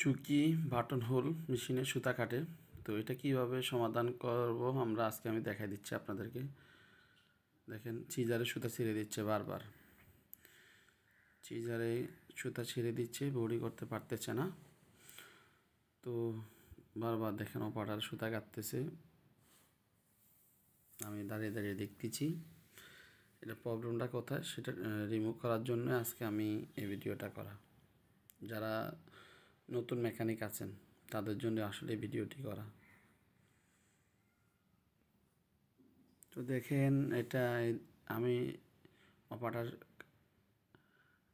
চুকি button whole মেশিনে সুতা কাটে। তো এটা কিভাবে সমাধান করব আমরা আজকে আমি দেখাই দিচ্ছি আপনাদেরকে। দেখেন চিজারে সুতা ছিঁড়ে দিচ্ছে, বারবার চিজারে সুতা ছিঁড়ে দিচ্ছে, বড়ি করতে পারতেছে না। তো বারবার দেখেন অপারেটর সুতা কাটতেছে, আমি দাঁড়িয়ে দাঁড়িয়ে দেখতেছি এটা প্রবলেমটা কোথায় সেটা রিমুভ করার জন্য আজকে আমি এই ভিডিওটা করা। যারা নতুন মেকানিক আছেন তাদের জন্য আসলে ভিডিওটি করা। তো দেখেন এটা আমি অপারেটর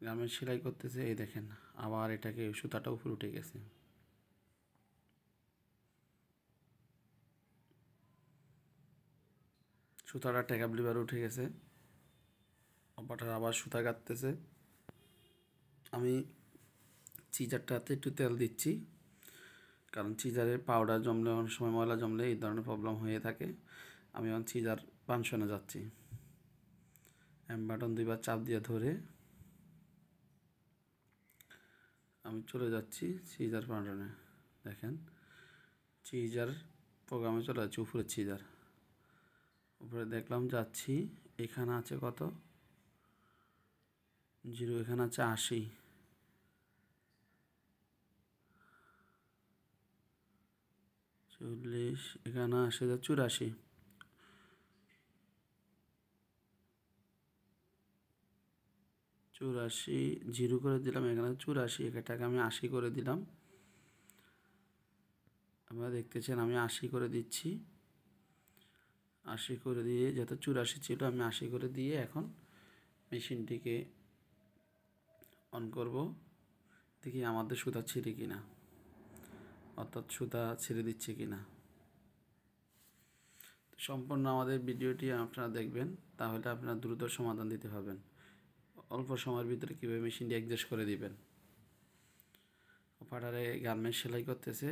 গার্মেন্টস সেলাই করতেছে, এই দেখেন আবার এটাকে সুতাটা উপরে উঠে গেছে। সুতাটা টেকাব লিভার উঠে গেছে, অপারেটর আবার সুতা কাটতেছে। আমি চিজারটাতে একটু তেল দিচ্ছি, কারণ চিজারে পাউডার জমলে অনেক সময় ময়লা জমলে এই ধরনের প্রবলেম হয়ে থাকে। আমি এখন চিজার ফাংশনে যাচ্ছি, বাটন দুইবার চাপ দিয়ে ধরে আমি চলে যাচ্ছি চিজার ফাংশনে। দেখেন চিজার প্রোগ্রামে চলে যাচ্ছি, উপরে চিজার উপরে দেখলাম যাচ্ছি। এখানে আছে কত 0, এখানে আছে 80, 40, এখানে আসে 84, 0 করে দিলাম। এখানে 84, এটাকে আমি 80 করে দিলাম। আপনারা দেখতেছেন আমি 80 করে দিচ্ছি। 80 করে দিয়ে, যত 84 ছিল আমি 80 করে দিয়ে এখন মেশিনটিকে অন করব। দেখি আমাদের সুতা ছিঁড়ে কিনা, অর্থাৎ সুতা ছেড়ে দিচ্ছে কিনা। সম্পূর্ণ আমাদের ভিডিওটি আপনারা দেখবেন, তাহলে আপনারা দ্রুত সমাধান দিতে পারবেন। অল্প সময়ের ভিতরে কীভাবে মেশিনটি অ্যাডজাস্ট করে দিবেন। অপারেটরে গার্মেন্টস সেলাই করতেছে,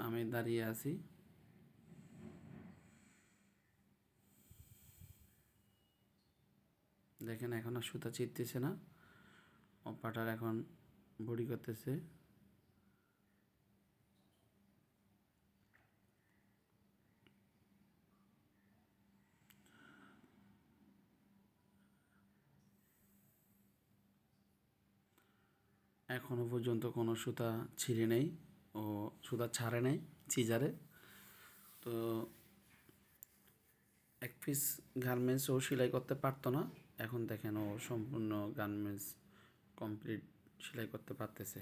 আমি দাঁড়িয়ে আছি। দেখেন এখন আর সুতা ছিঁড়তেছে না, অপারেটর এখন বডি করতেছে। এখনও পর্যন্ত কোনো সুতা ছিঁড়ে নেই ও সুতা ছাড়ে নেই চিজারে। তো এক পিস গার্মেন্টস ও সেলাই করতে পারতো না, এখন দেখেন ও সম্পূর্ণ গার্মেন্টস কমপ্লিট সেলাই করতে পারতেছে।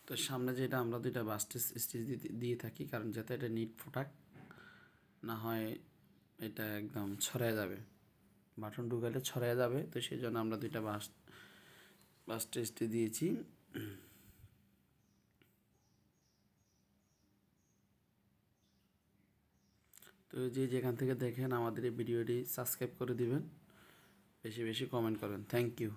তো সামনে যেটা আমরা দুইটা বাস্টেজ স্টিচ দিয়ে থাকি, কারণ যাতে এটা নিট ফোটাক না হয়, এটা একদম ছড়ায় যাবে, বাটন ঢুকালে ছড়ায় যাবে। তো সেই জন্য আমরা দুইটা বাস্টেজ স্টিচ দিয়েছি। তো যে যেখান থেকে দেখেন আমাদের এই ভিডিওটি সাবস্ক্রাইব করে দিবেন, বেশি বেশি কমেন্ট করবেন। Thank you.